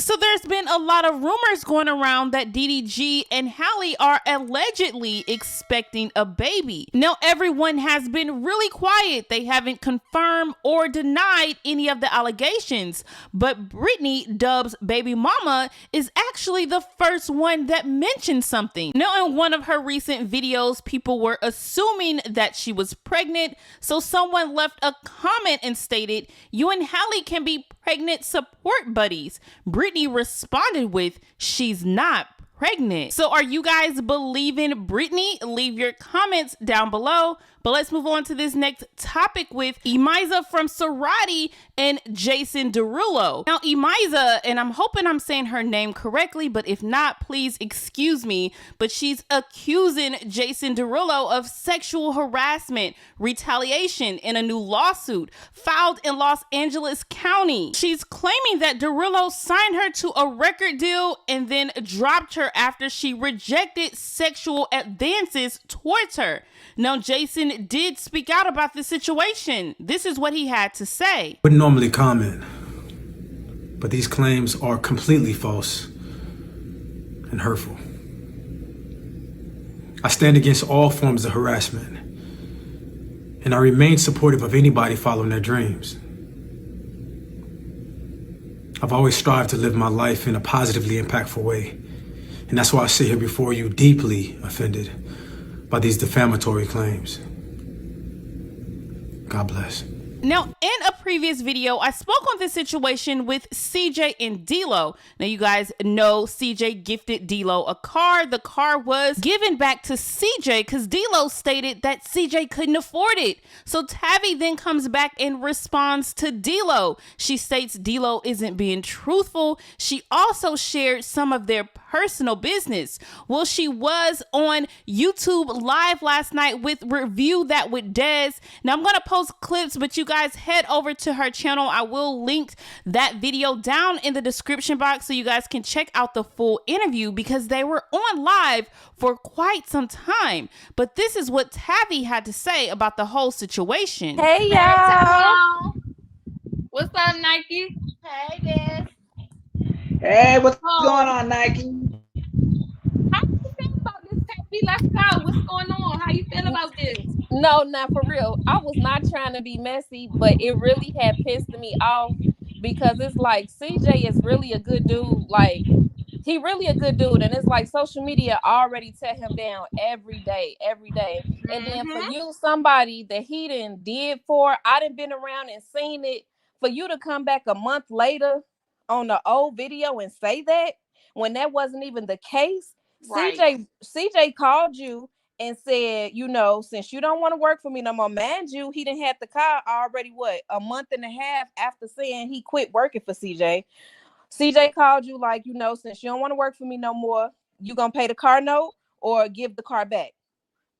So there's been a lot of rumors going around that DDG and Halle are allegedly expecting a baby. Now, everyone has been really quiet. They haven't confirmed or denied any of the allegations. But Brittany, Dub's baby mama, is actually the first one that mentioned something. Now, in one of her recent videos, people were assuming that she was pregnant. So someone left a comment and stated, "You and Halle can be pregnant support buddies." Brittany responded with, "She's not pregnant." So are you guys believing Brittany? Leave your comments down below. But let's move on to this next topic with Emiza from Sorority and Jason Derulo. Now, Emiza, and I'm hoping I'm saying her name correctly, but if not, please excuse me, but she's accusing Jason Derulo of sexual harassment, retaliation in a new lawsuit filed in Los Angeles County. She's claiming that Derulo signed her to a record deal and then dropped her after she rejected sexual advances towards her. Now, Jason did speak out about the situation. This is what he had to say. Wouldn't normally comment, but these claims are completely false and hurtful. I stand against all forms of harassment, and I remain supportive of anybody following their dreams. I've always strived to live my life in a positively impactful way, and that's why I sit here before you deeply offended by these defamatory claims. God bless. Now, in a previous video, I spoke on this situation with CJ and D-Lo. Now, you guys know CJ gifted D-Lo a car. The car was given back to CJ because D-Lo stated that CJ couldn't afford it. So Tavi then comes back and responds to D-Lo. She states D-Lo isn't being truthful. She also shared some of their personal business. Well, she was on YouTube live last night with Review That with Des. Now, I'm going to post clips, but you guys head over to her channel. I will link that video down in the description box so you guys can check out the full interview because they were on live for quite some time. But this is what Tavi had to say about the whole situation. Hey, y'all. What's up, Nikee? Hey, Des. Hey, what's going on, Nikee? How you feel about this, Tavi? Let's go. What's going on? How you feel about this? No, not for real. I was not trying to be messy, but it really had pissed me off because it's like CJ is really a good dude. Like, he really a good dude. And it's like social media already tear him down every day. And then for you, somebody that he did for, I done been around and seen it, for you to come back a month later on the old video and say that when that wasn't even the case. Right. CJ called you and said, you know, since you don't want to work for me no more, mind you, he didn't have the car already, what, a month and a half after saying he quit working for CJ. CJ called you like, you know, since you don't want to work for me no more, you gonna pay the car note or give the car back.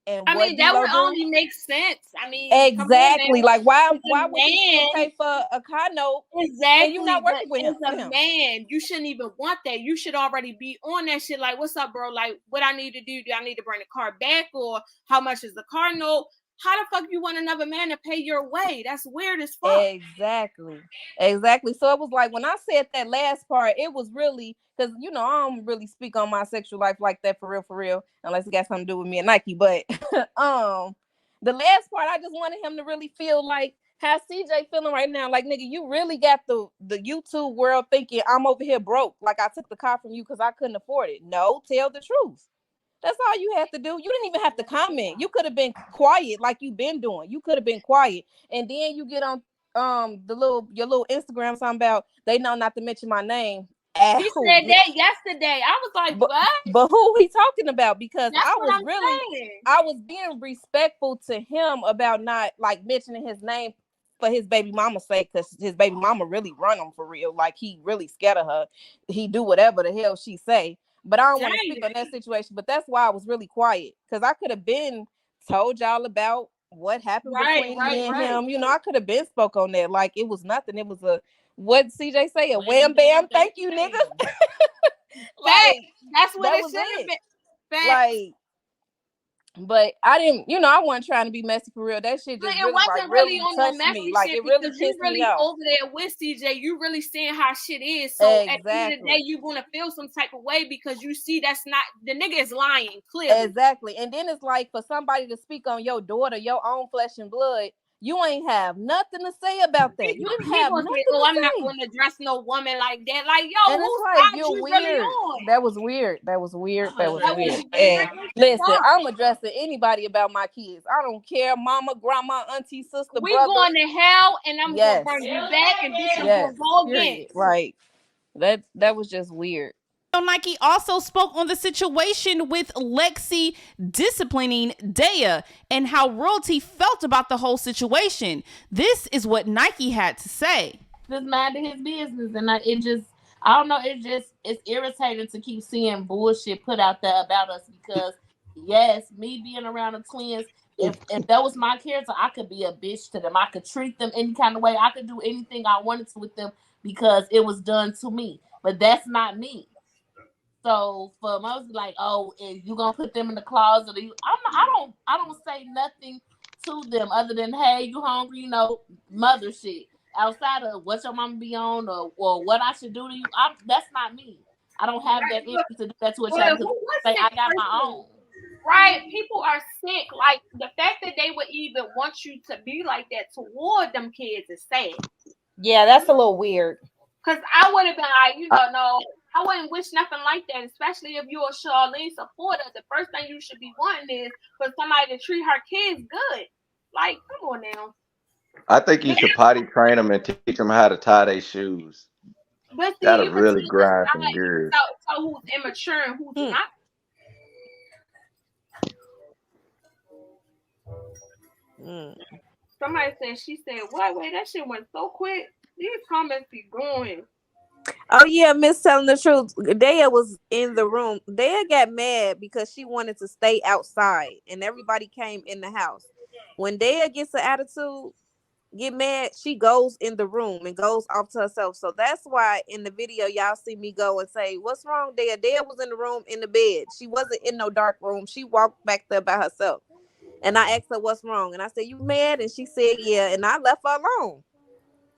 And I mean, that would only make sense. I mean, exactly. Like, why would you pay for a car note? Exactly. And you not working with him? As a man, you shouldn't even want that. You should already be on that shit. Like, what's up, bro? Like, what I need to do? Do I need to bring the car back, or how much is the car note? How the fuck you want another man to pay your way? That's weird as fuck. Exactly. So it was like when I said that last part, it was really because, you know, I don't really speak on my sexual life like that for real, unless it got something to do with me and Nike. But the last part, I just wanted him to really feel like how CJ feeling right now. Like, nigga, you really got the YouTube world thinking I'm over here broke. Like, I took the car from you because I couldn't afford it. No, tell the truth. That's all you have to do. You didn't even have to comment. You could have been quiet like you've been doing. You could have been quiet. And then you get on your little Instagram something about they know not to mention my name. He said that yesterday. I was like, what? But who he talking about? Because that's I was being respectful to him about not like mentioning his name for his baby mama's sake, because his baby mama really run him for real. Like, he really scared of her. He do whatever the hell she say. But I don't want to speak on that situation. But that's why I was really quiet, because I could have been told y'all about what happened between me and him. You know, I could have been spoke on that. Like, it was nothing. It was a, what CJ say? A wham bam. Thank you, nigga. Like, that's what it should have been. Like, But I didn't, I wasn't trying to be messy for real. That shit But just it really, wasn't really on no touched messy me. Like, shit it really because you pissed me really off. over there with CJ. You really seeing how shit is. So at the end of the day, you're gonna feel some type of way because you see that's not the nigga is lying clearly. Exactly. And then it's like for somebody to speak on your daughter, your own flesh and blood, you ain't have nothing to say about that. You didn't have nothing to say. I'm not going to address no woman like that. Like, yo, and whose like, side you really on? That was weird. That was weird. And listen, I'm addressing anybody about my kids. I don't care, mama, grandma, auntie, sister, we brother. going to hell, and I'm gonna bring you back, and bitch, I'm gonna go again. Right. That was just weird. Nikee also spoke on the situation with Lexi disciplining Daya and how royalty felt about the whole situation. This is what Nikee had to say. Just minding his business, and I don't know, it's irritating to keep seeing bullshit put out there about us because yes, me being around the twins, if that was my character, I could be a bitch to them. I could treat them any kind of way. I could do anything I wanted to with them because it was done to me. But that's not me. So for most, like, oh, if you gonna put them in the closet, I don't say nothing to them other than, hey, you hungry, mother shit. Outside of what your mama be on or what I should do to you, that's not me. I don't have that energy to do that to a child because I got my own. Right? People are sick. Like the fact that they would even want you to be like that toward them kids is sad. Yeah, that's a little weird. Cause I would have been like, no, I wouldn't wish nothing like that, especially if you're a Charlene supporter. The first thing you should be wanting is for somebody to treat her kids good. Like, come on now. I think you should potty train them and teach them how to tie their shoes. But see, that'll really grind some gears. So who's immature and who's not? Somebody said, she said, wait, that shit went so quick. These comments be going. Oh yeah, Miss telling the truth. Daya was in the room. Daya got mad because she wanted to stay outside and everybody came in the house. When Daya gets an attitude, get mad, she goes in the room and goes off to herself. So that's why in the video y'all see me go and say, what's wrong, Daya? Daya was in the room in the bed. She wasn't in no dark room. She walked back there by herself. And I asked her what's wrong. And I said, you mad? And she said, yeah. And I left her alone.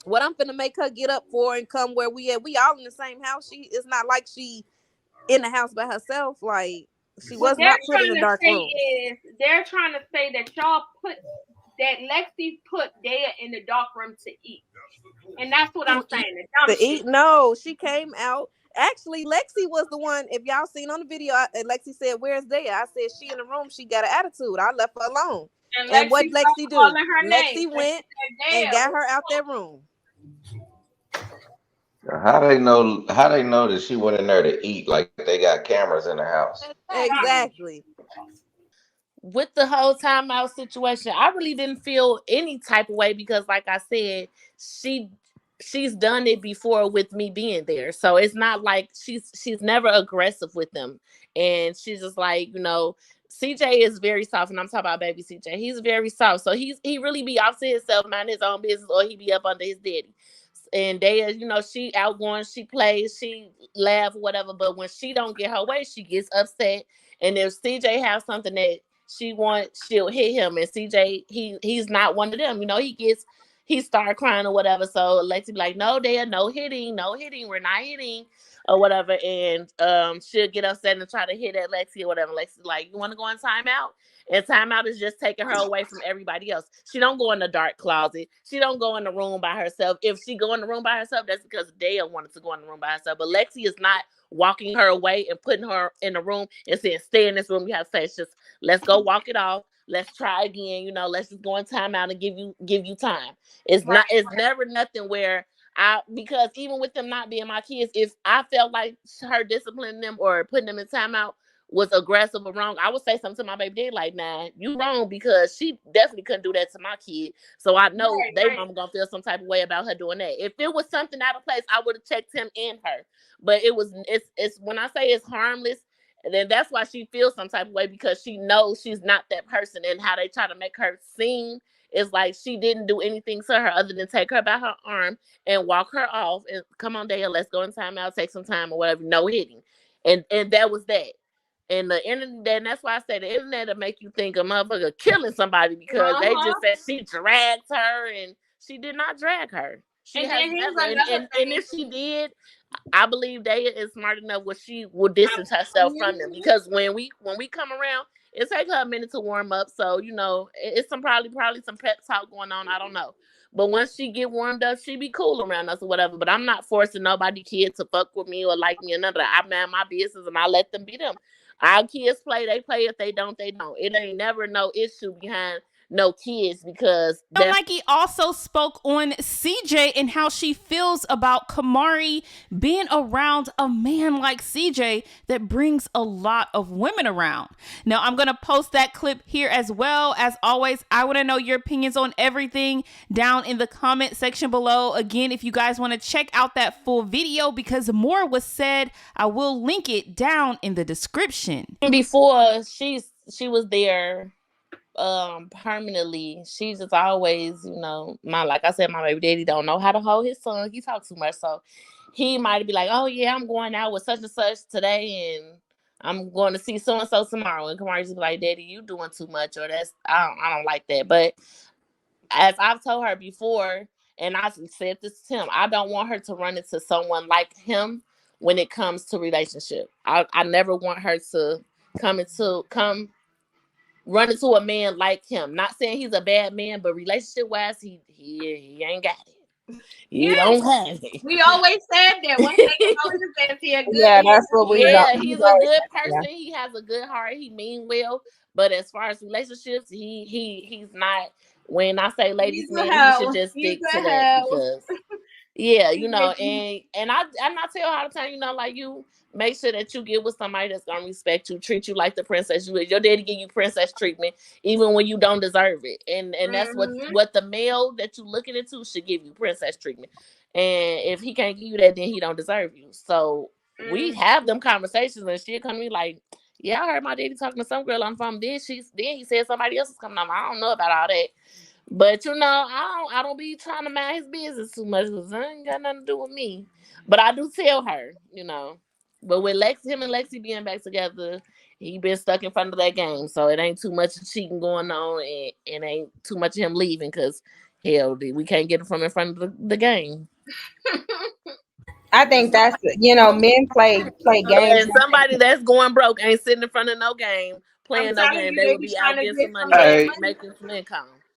What I'm finna make her get up for and come where we at? We all in the same house. It's not like she in the house by herself. Like she was not put in a dark room. They're trying to say that y'all that Lexi put Daya in the dark room to eat. And that's what I'm saying. To eat? No, she came out. Actually, Lexi was the one. If y'all seen on the video, Lexi said, "Where's Daya?" I said, "She in the room. She got an attitude." I left her alone. And what Lexi do? Lexi went and got her out that room. How they know that she went in there to eat? Like they got cameras in the house. Exactly. With the whole timeout situation, I really didn't feel any type of way because, like I said, she's done it before with me being there. So it's not like she's never aggressive with them. And she's just like, CJ is very soft, and I'm talking about baby CJ. He's very soft. So he really be off to himself, mind his own business, or he be up under his daddy. And Daya, she outgoing, she plays, she laugh, whatever. But when she don't get her way, she gets upset. And if CJ has something that she wants, she'll hit him. And CJ, he's not one of them. He start crying or whatever. So Lexi be like, no, Daya, no hitting, we're not hitting or whatever. And she'll get upset and try to hit at Lexi or whatever. Lexi's like, you want to go in timeout? And timeout is just taking her away from everybody else. She don't go in the dark closet. She don't go in the room by herself. If she go in the room by herself, that's because Daya wanted to go in the room by herself. But Lexi is not walking her away and putting her in the room and saying, stay in this room. You have to say, it's just, let's go walk it off. Let's try again. Let's just go in timeout and give you time. It's never nothing where because even with them not being my kids, if I felt like her disciplining them or putting them in timeout was aggressive or wrong, I would say something to my baby dad like, nah, you wrong, because she definitely couldn't do that to my kid. So I know they mama gonna feel some type of way about her doing that. If it was something out of place, I would have checked him and her. But it's when I say it's harmless, and then that's why she feels some type of way, because she knows she's not that person, and how they try to make her seem is like she didn't do anything to her other than take her by her arm and walk her off and come on, Daya, let's go in timeout, take some time or whatever, no hitting. And that was that. And the internet, and that's why I say the internet will make you think a motherfucker killing somebody because they just said she dragged her, and she did not drag her. She And has then here's never, another and thing. if she did, I believe they is smart enough where she will distance herself from them, because when we come around, it takes her a minute to warm up. So you know, it's some probably some pep talk going on. I don't know. But once she get warmed up, she be cool around us or whatever. But I'm not forcing nobody kid to fuck with me or like me or none of that. I man my business and I let them be them. Our kids play, they play. If they don't, they don't. It ain't never no issue behind no kids because Nikee also spoke on CJ and how she feels about Kamari being around a man like CJ that brings a lot of women around. Now, I'm going to post that clip here as well. As always, I want to know your opinions on everything down in the comment section below. Again, if you guys want to check out that full video because more was said, I will link it down in the description. Before she was there permanently, she just always, you know, like I said, my baby daddy don't know how to hold his son. He talks too much, so he might be like, oh yeah, I'm going out with such and such today, and I'm going to see so and so tomorrow. And Kamari just be like, Daddy, you doing too much, or that's I don't like that. But as I've told her before, and I said this to him, I don't want her to run into someone like him when it comes to relationship. I never want her to run into a man like him. Not saying he's a bad man, but relationship wise, he ain't got it. You don't have it. We always said that. One thing always said he a good. Yeah, that's what we. Yeah, he's a good person. Yeah. He has a good heart. He mean well. But as far as relationships, he's not. When I say ladies man, you should just stick to that because. Yeah, you know, and I tell her all the time, you know, like you make sure that you get with somebody that's gonna respect you, treat you like the princess you is. Your daddy give you princess treatment even when you don't deserve it, and that's what the male that you looking into should give you, princess treatment. And if he can't give you that, then he don't deserve you. So we have them conversations, and she'll come to me like, yeah, I heard my daddy talking to some girl on the phone. Then he said somebody else is coming on. I don't know about all that. But you know, I don't be trying to mind his business too much because it ain't got nothing to do with me. But I do tell her, you know. But with him and Lexi being back together, he been stuck in front of that game, so it ain't too much cheating going on, and ain't too much of him leaving because hell, we can't get him from in front of the game. I think that's, you know, men play games. And somebody that's going broke ain't sitting in front of no game playing no game. They would be out getting some money, making some income.